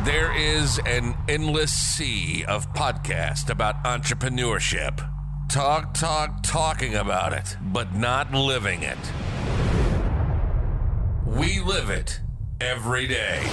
There is an endless sea of podcasts about entrepreneurship. Talking about it, but not living it. We live it every day.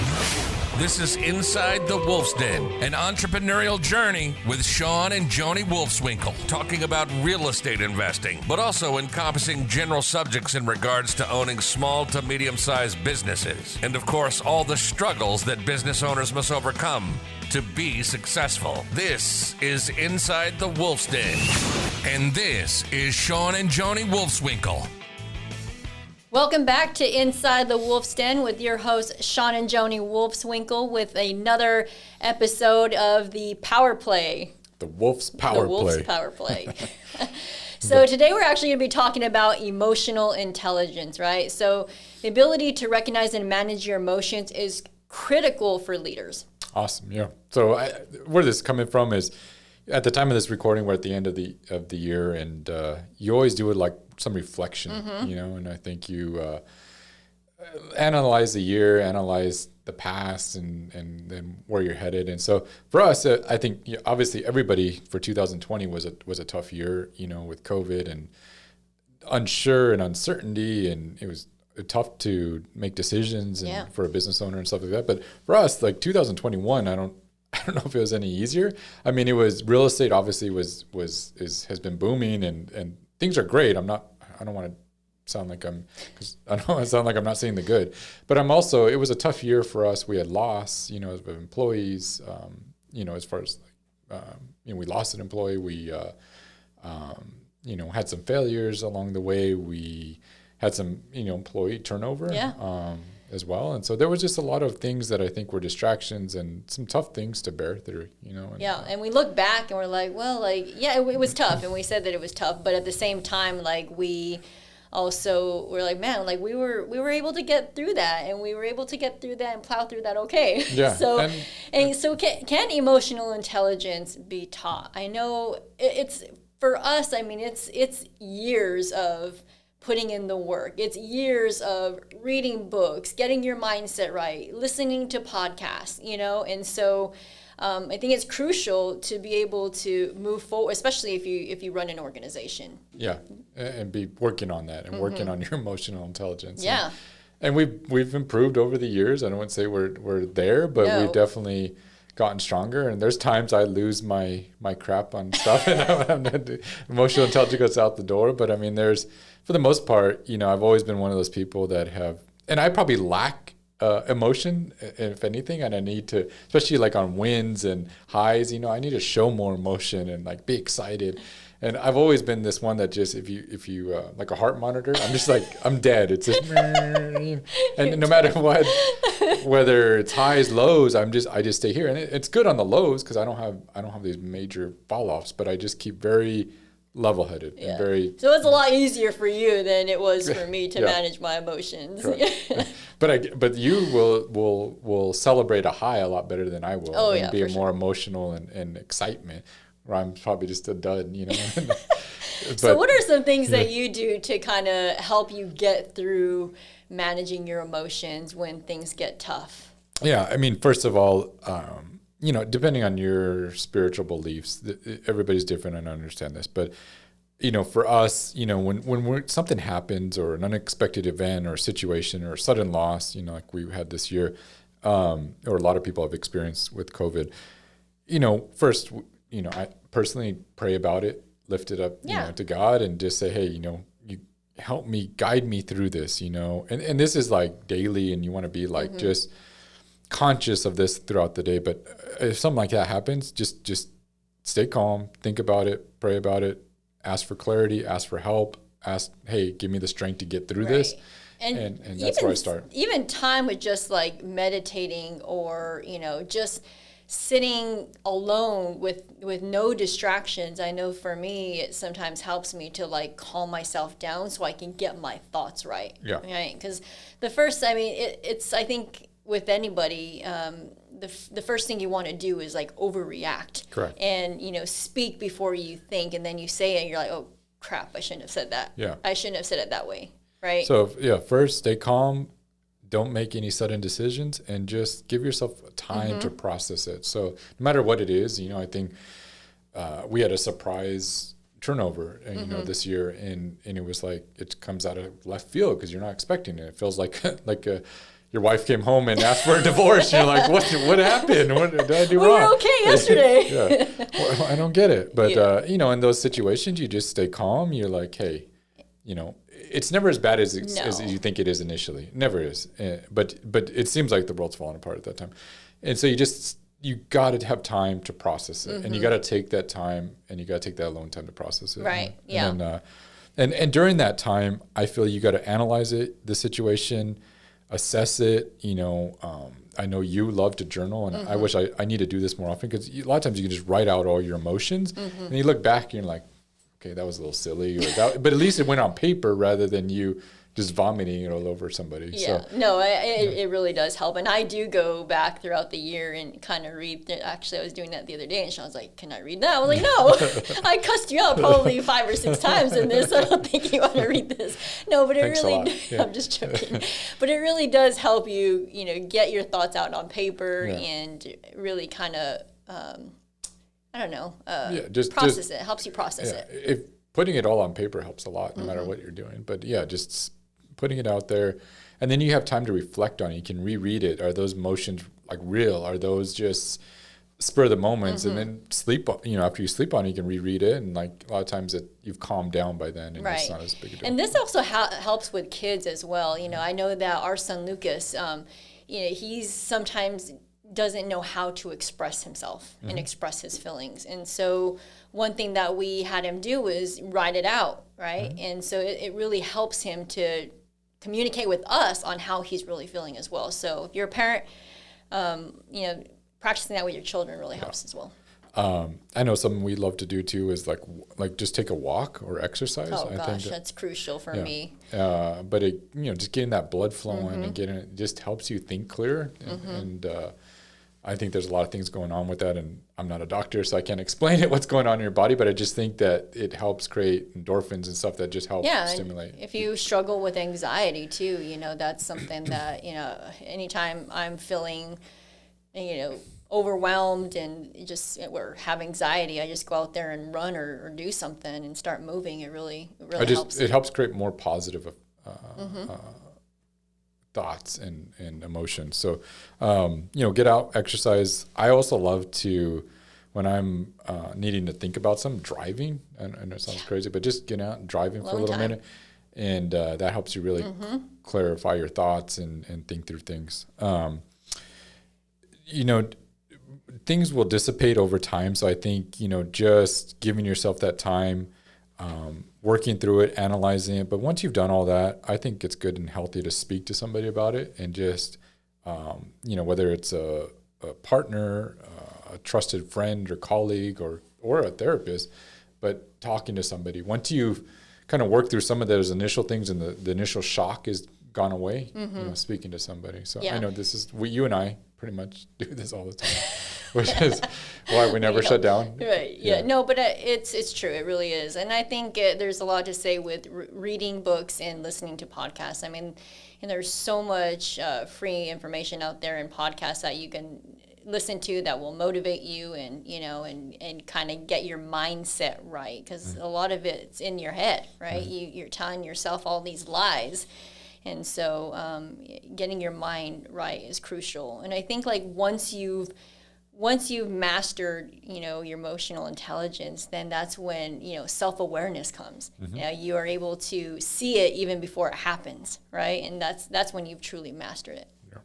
This is Inside the Wolf's Den, an entrepreneurial journey with Shawn and Joni Wolfswinkle, talking about real estate investing, but also encompassing general subjects in regards to owning small to medium-sized businesses. And of course, all the struggles that business owners must overcome to be successful. This is Inside the Wolf's Den. And this is Shawn and Joni Wolfswinkle. Welcome back to Inside the Wolf's Den with your hosts, Shawn and Joni Wolfswinkle, with another episode of the Power Play. The Wolf's Power Play. The Wolf's Power Play. So today we're actually going to be talking about emotional intelligence, right? So the ability to recognize and manage your emotions is critical for leaders. Awesome, yeah. So where this is coming from is, at the time of this recording, we're at the end of the year, and you always do it like some reflection, and I think you analyze the year, analyze the past, and then where you're headed. And so for us, I think obviously everybody for 2020 was a tough year, with COVID and unsure and uncertainty, and it was tough to make decisions and for a business owner and stuff like that. But for us, like 2021, I don't know if it was any easier. I mean, it was real estate obviously has been booming and things are great. I don't want to sound like I'm not saying the good, but it was a tough year for us. We had loss, of employees, as far as we lost an employee. We, had some failures along the way. We had some, employee turnover. As well. And so there was just a lot of things that I think were distractions and some tough things to bear through, And we look back and we're like, it was tough. And we said that it was tough. But at the same time, we also were like, man, we were able to get through that. And we were able to get through that and plow through that okay. Yeah. So can emotional intelligence be taught? I know it's, for us, I mean, it's years of putting in the work. It's years of reading books, getting your mindset right, listening to podcasts, and so I think it's crucial to be able to move forward, especially if you run an organization. Yeah, and be working on that and working on your emotional intelligence. Yeah, and we've improved over the years. I don't want to say we're there, but we've definitely gotten stronger. And there's times I lose my crap on stuff, and emotional intelligence goes out the door. But I mean, for the most part, I've always been one of those people that and I probably lack emotion, if anything, and I need to, especially like on wins and highs, I need to show more emotion and be excited. And I've always been this one that just, if you like a heart monitor, I'm just I'm dead. It's just, and no matter what, whether it's highs, lows, I just stay here. And it's good on the lows because I don't have these major fall offs, but I just keep very level-headed and very. So it's a lot easier for you than it was for me to manage my emotions. But you will celebrate a high a lot better than I will. Oh, and be more sure. emotional and excitement, where I'm probably just a dud, So what are some things that you do to kind of help you get through managing your emotions when things get tough? Yeah, I mean, first of all, depending on your spiritual beliefs, everybody's different, and I understand this. But, for us, when something happens, or an unexpected event or situation or sudden loss, like we had this year, or a lot of people have experienced with COVID, first, I personally pray about it, lift it up, to God, and just say, hey, you help me, guide me through this, and this is daily, and you want to be just conscious of this throughout the day. But if something like that happens, just stay calm, think about it, pray about it, ask for clarity, ask for help, ask, hey, give me the strength to get through this. And that's where I start. Even time with just meditating, or, just sitting alone with no distractions. I know for me, it sometimes helps me to calm myself down so I can get my thoughts right. Yeah. Right. Because the first, it's, I think, with anybody, the first thing you want to do is overreact. Correct. And speak before you think, and then you say it, and you're like, oh crap, I shouldn't have said that. Yeah. I shouldn't have said it that way. right? So first stay calm, don't make any sudden decisions, and just give yourself time to process it. So no matter what it is, I think we had a surprise turnover, this year, and it was like it comes out of left field because you're not expecting it. It feels like your wife came home and asked for a divorce. And you're like, what happened? What did I do wrong? We were okay yesterday. Well, I don't get it. But in those situations, you just stay calm. You're like, hey, it's never as bad as you think it is initially. It never is. But it seems like the world's falling apart at that time. And so you got to have time to process it, and you got to take that time, and you got to take that alone time to process it. Right. And during that time, I feel you got to analyze the situation, assess it. I know you love to journal, and I wish I need to do this more often, because a lot of times you can just write out all your emotions, and you look back and you're like, okay, that was a little silly, but at least it went on paper rather than you just vomiting it all over somebody. Yeah, so. No, it really does help. And I do go back throughout the year and kind of read. Actually, I was doing that the other day, and Sean's like, can I read that? I was like, no. I cussed you out probably 5 or 6 times in this. I don't think you want to read this. No, but Thanks really, yeah. I'm just joking. But it really does help you, get your thoughts out on paper and really kind of, I don't know, process it. It helps you process it. If putting it all on paper helps a lot, no matter what you're doing. But just putting it out there, and then you have time to reflect on it. You can reread it. Are those emotions like real? Are those just spur of the moments? And then sleep. After you sleep on it, you can reread it, and like a lot of times you've calmed down by then, and it's not as big a deal. And this also helps with kids as well. I know that our son Lucas, he's sometimes doesn't know how to express himself and express his feelings. And so one thing that we had him do was write it out, right? And so it really helps him to communicate with us on how he's really feeling as well. So if you're a parent, practicing that with your children really helps as well. I know something we love to do too is like just take a walk or exercise. Oh gosh, that's crucial for me. But it, just getting that blood flowing and getting it just helps you think clearer. And I think there's a lot of things going on with that, and I'm not a doctor, so I can't explain what's going on in your body, but I just think that it helps create endorphins and stuff that just help stimulate. If you struggle with anxiety too, that's something that, anytime I'm feeling, overwhelmed and or have anxiety, I just go out there and run or do something and start moving. It really helps. It helps create more positive thoughts and emotions. So, get out, exercise. I also love to, when I'm needing to think about something, driving. I know it sounds crazy, but just getting out and driving for a little minute. And that helps you really clarify your thoughts and think through things. Things will dissipate over time. So I think, just giving yourself that time, working through it, analyzing it. But once you've done all that, I think it's good and healthy to speak to somebody about it, and just, whether it's a partner, a trusted friend or colleague or a therapist, but talking to somebody. Once you've kind of worked through some of those initial things and the initial shock is gone away, speaking to somebody. So I know you and I pretty much do this all the time, which is why we never shut down. Right. Yeah. No, but it's true. It really is. And I think there's a lot to say with reading books and listening to podcasts. I mean, and there's so much free information out there in podcasts that you can listen to that will motivate you and, and kind of get your mindset right. Because a lot of it's in your head, right? You're telling yourself all these lies. And so getting your mind right is crucial. And I think once you've mastered, your emotional intelligence, then that's when, self-awareness comes. You are able to see it even before it happens, right? And that's when you've truly mastered it. Yeah.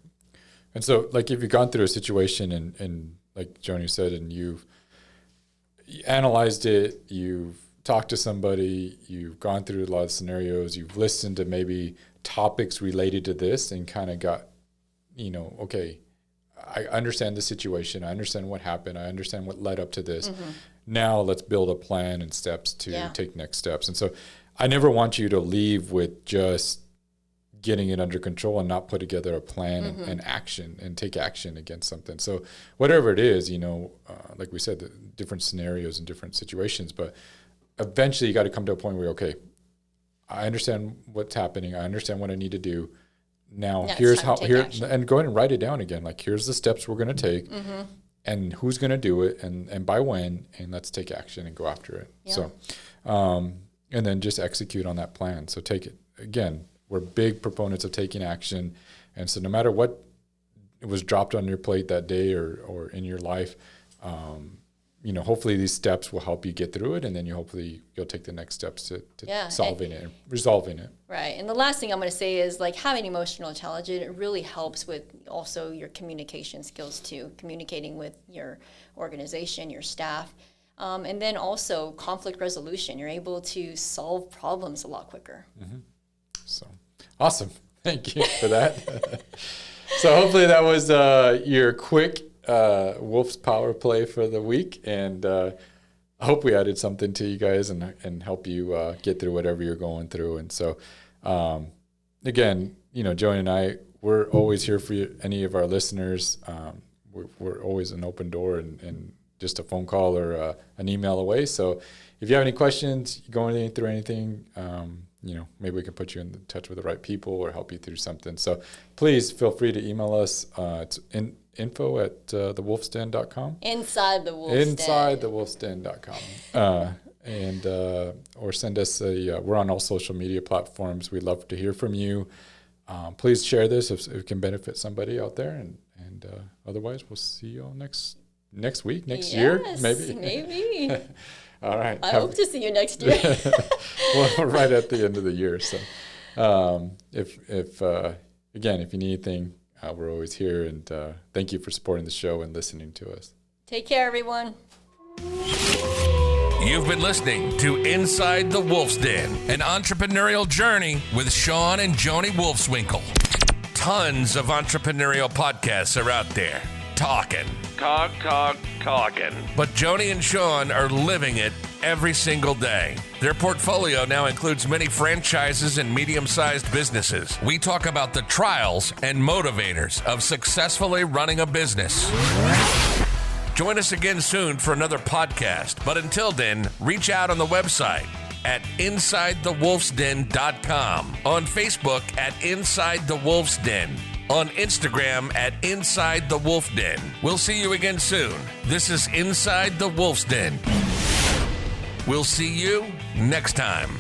And so if you've gone through a situation and like Joni said, and you've analyzed it, you've talked to somebody, you've gone through a lot of scenarios, you've listened to maybe topics related to this and kind of got, okay, I understand the situation. I understand what happened. I understand what led up to this. Now let's build a plan and steps to take next steps. And so I never want you to leave with just getting it under control and not put together a plan and action and take action against something. So whatever it is, like we said, the different scenarios and different situations, but eventually you got to come to a point where, okay, I understand what's happening. I understand what I need to do. Now it's here's time how to take here action. and go ahead and write it down again. Like, here's the steps we're going to take, and who's going to do it, and by when, and let's take action and go after it. Yeah. So, and then just execute on that plan. So take it again. We're big proponents of taking action, and so no matter what was dropped on your plate that day or in your life, hopefully these steps will help you get through it, and then you'll take the next steps to solving it and resolving it. Right. And the last thing I'm going to say is, like, having emotional intelligence, it really helps with also your communication skills too, communicating with your organization, your staff, and then also conflict resolution. You're able to solve problems a lot quicker. So awesome. Thank you for that. So hopefully that was your quick Wolf's Power Play for the week, and I hope we added something to you guys and help you get through whatever you're going through. And so, again, Joni and I, we're always here for you, any of our listeners. We're always an open door and just a phone call or an email away. So if you have any questions, going through anything, maybe we can put you in touch with the right people or help you through something. So please feel free to email us. It's info@thewolfsden.com. Inside the Wolf's Den. InsideTheWolfsDen.com. And or send us we're on all social media platforms. We'd love to hear from you. Please share this if it can benefit somebody out there. And otherwise, we'll see you all next week, next year, maybe. All right. I hope to see you next year. Well, we're right at the end of the year. So if you need anything, we're always here. And thank you for supporting the show and listening to us. Take care, everyone. You've been listening to Inside the Wolf's Den, an entrepreneurial journey with Shawn and Joni Wolfswinkel. Tons of entrepreneurial podcasts are out there. Talking. But Joni and Shawn are living it every single day. Their portfolio now includes many franchises and medium-sized businesses. We talk about the trials and motivators of successfully running a business. Join us again soon for another podcast. But until then, reach out on the website at InsideTheWolfsDen.com, on Facebook at Inside the Wolf's Den, on Instagram at Inside the Wolf Den. We'll see you again soon. This is Inside the Wolf's Den. We'll see you next time.